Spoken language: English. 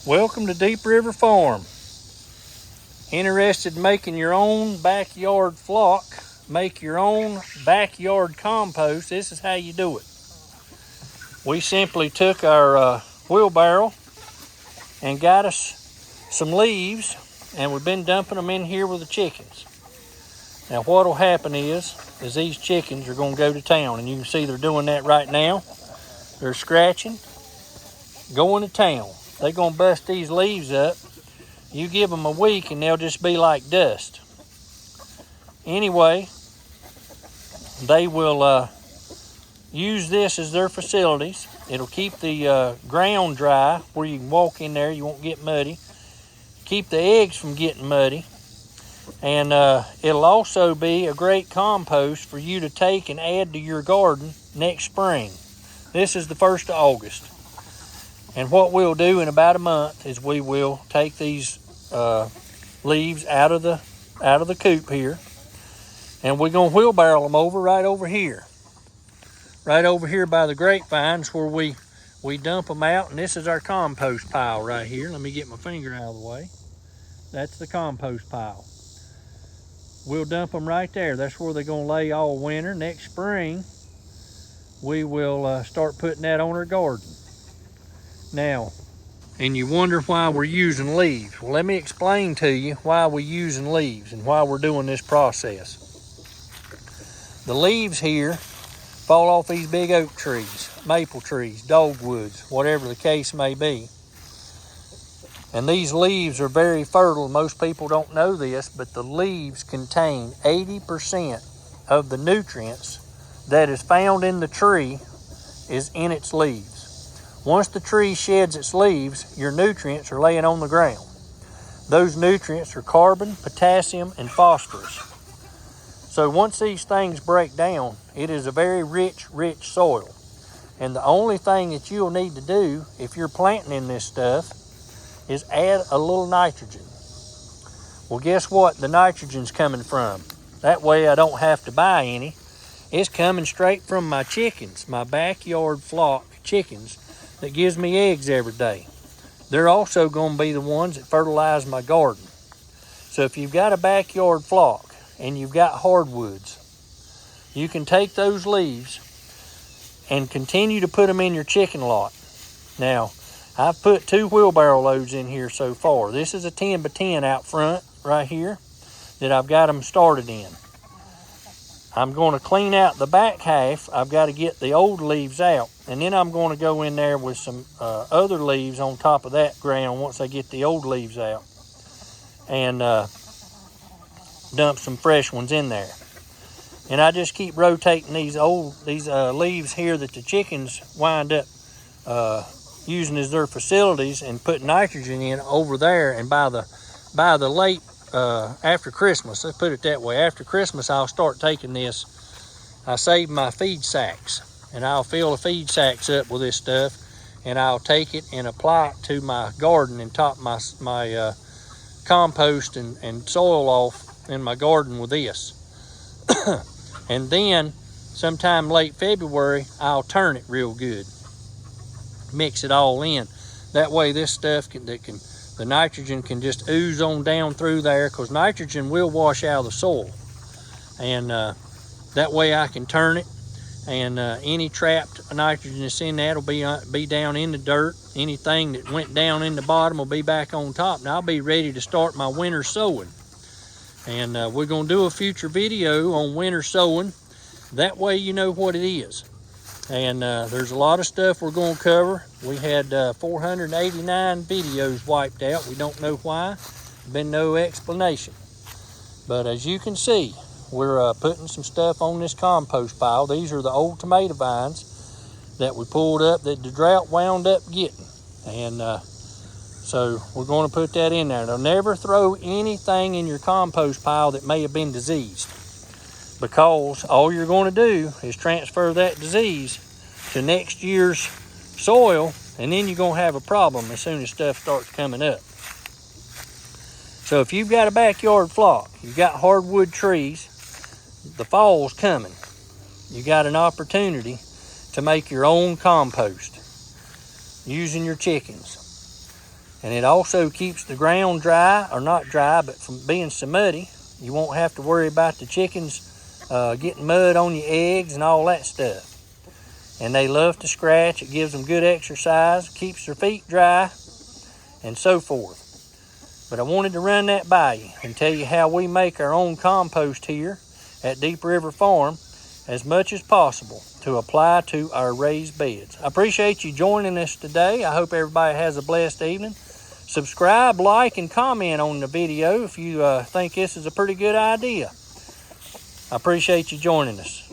Welcome to Deep River Farm. Interested in making your own backyard flock, make your own backyard compost? This is how you do it. We simply took our wheelbarrow and got us some leaves, and we've been dumping them in here with the chickens. Now what'll happen is these chickens are going to go to town, and you can see they're doing that right now. They're scratching, going to town. They're going to bust these leaves up. You give them a week and they'll just be like dust. Anyway, they will use this as their facilities. It'll keep the ground dry where you can walk in there, you won't get muddy. Keep the eggs from getting muddy. And it'll also be a great compost for you to take and add to your garden next spring. This is the 1st of August. And what we'll do in about a month is we will take these leaves out of the coop here, and we're going to wheelbarrow them right over here by the grapevines where we dump them out. And this is our compost pile right here. Let me get my finger out of the way. That's the compost pile. We'll dump them right there. That's where they're going to lay all winter. Next spring we will start putting that on our garden. Now, and you wonder why we're using leaves. Well, let me explain to you why we're using leaves and why we're doing this process. The leaves here fall off these big oak trees, maple trees, dogwoods, whatever the case may be. And these leaves are very fertile. Most people don't know this, but the leaves contain 80% of the nutrients that is found in the tree is in its leaves. Once the tree sheds its leaves, your nutrients are laying on the ground. Those nutrients are carbon, potassium, and phosphorus. So once these things break down, it is a very rich soil. And the only thing that you'll need to do if you're planting in this stuff is add a little nitrogen. Well, guess what the nitrogen's coming from? That way I don't have to buy any. It's coming straight from my chickens, my backyard flock chickens, that gives me eggs every day. They're also going to be the ones that fertilize my garden. So if you've got a backyard flock and you've got hardwoods, you can take those leaves and continue to put them in your chicken lot. Now, I've put 2 wheelbarrow loads in here so far. This is a 10 by 10 out front right here that I've got them started in. I'm going to clean out the back half. I've got to get the old leaves out, and then I'm going to go in there with some other leaves on top of that ground once I get the old leaves out, and dump some fresh ones in there. And I just keep rotating these leaves here that the chickens wind up using as their facilities and put nitrogen in over there. And by the late after Christmas, let's put it that way, after Christmas I'll start taking this. I save my feed sacks, and I'll fill the feed sacks up with this stuff, and I'll take it and apply it to my garden and top my compost and soil off in my garden with this. And then sometime late February I'll turn it real good, mix it all in. That way this stuff the nitrogen can just ooze on down through there, because nitrogen will wash out of the soil. And that way I can turn it, and any trapped nitrogen that's in that will be down in the dirt. Anything that went down in the bottom will be back on top, and I'll be ready to start my winter sowing. And we're going to do a future video on winter sowing. That way you know what it is. And there's a lot of stuff we're going to cover. We had 489 videos wiped out. We don't know why. Been no explanation. But as you can see, we're putting some stuff on this compost pile. These are the old tomato vines that we pulled up that the drought wound up getting. And so we're going to put that in there. Now, never throw anything in your compost pile that may have been diseased, because all you're going to do is transfer that disease to next year's soil, and then you're going to have a problem as soon as stuff starts coming up. So if you've got a backyard flock, you've got hardwood trees, the fall's coming. You got an opportunity to make your own compost using your chickens. And it also keeps the ground dry, or not dry, but from being so muddy. You won't have to worry about the chickens getting mud on your eggs and all that stuff. And they love to scratch. It gives them good exercise, keeps their feet dry, and so forth. But I wanted to run that by you and tell you how we make our own compost here at Deep River Farm as much as possible to apply to our raised beds. I appreciate you joining us today. I hope everybody has a blessed evening. Subscribe, like, and comment on the video if you think this is a pretty good idea. I appreciate you joining us.